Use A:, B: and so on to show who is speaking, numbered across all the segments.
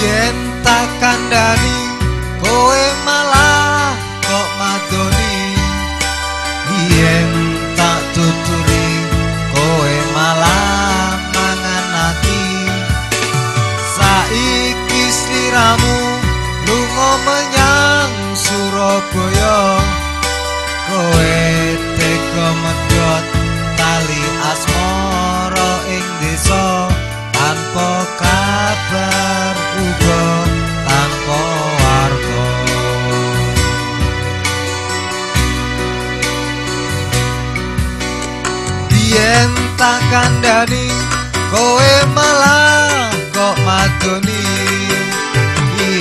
A: yen tak kandhani kowe malah kok madoni, yen tak tuturi kowe malah mangan ati. Saiki sliramu lunga menyang Surabaya, kowe tega medhot tali asmara ing desa tanpa kabar uga tanpa warga. Yen tak kandhani kowe malah kok madoni,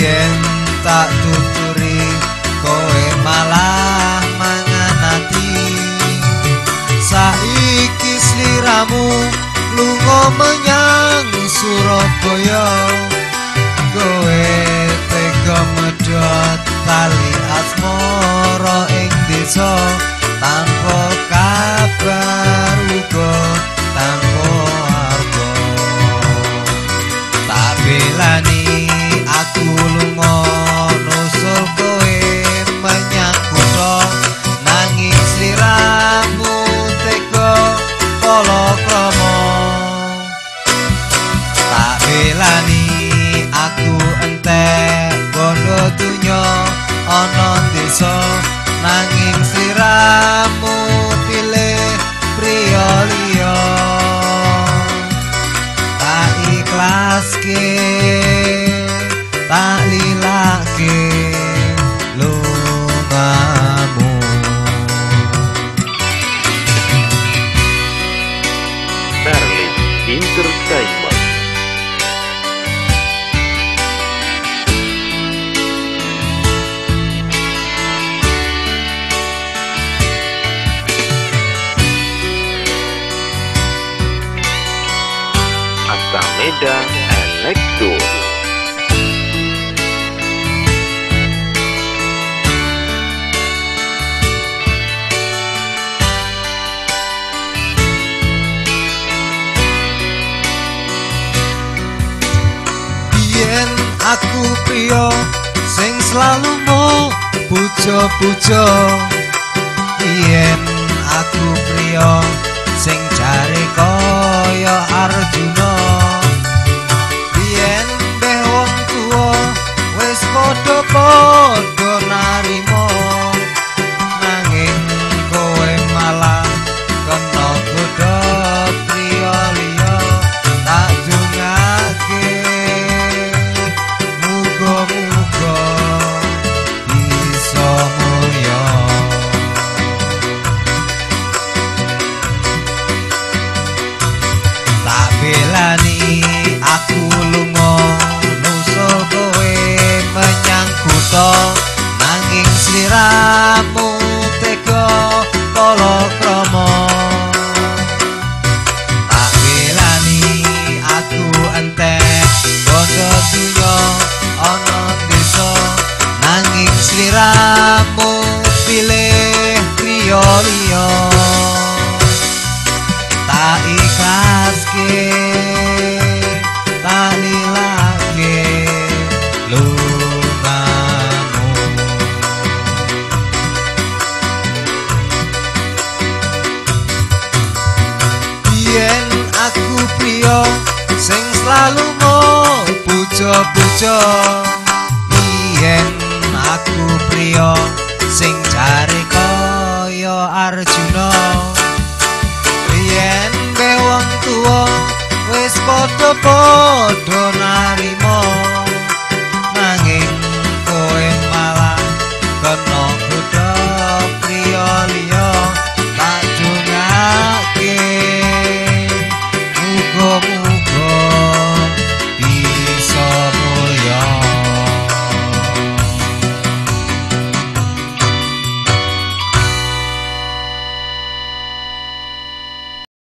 A: yen tak tuturi kowe malah mangan ati. Saiki sliramu lunga menyang Surabaya, kowe tega medhot tali asmara ing desa tanpa kabar uga tanpa warga. Tak belani aku lunga nusul kowe menyang kutha, nanging sliramu tega palakrama. Tak belani aku entek bondo dunya ana desa, nanging sliramu pilih priya liya. Tak ikhlaske tak lilake lungamu.
B: Darling Entertainment. Asameda Elektro.
A: Yen aku priya sing selalu mau puja-puja, yen aku priya sing jare kaya Arjuna, yen mbeh wong tuwa wis padha-padha narima, nanging kowe malah kena godha priya liya. Tak dongake muga-muga bisa mulya. Tak belani aku lunga nusul kowe menyang kutha, nanging sliramu tega palakrama. Tak belani aku entek bondo dunya ana desa, nanging sliramu pilih priya liya. Tak ikhlaske tak lilake lungamu. Yen aku priya sing selalu mau puja-puja, yen aku priya sing jare kaya Arjuna,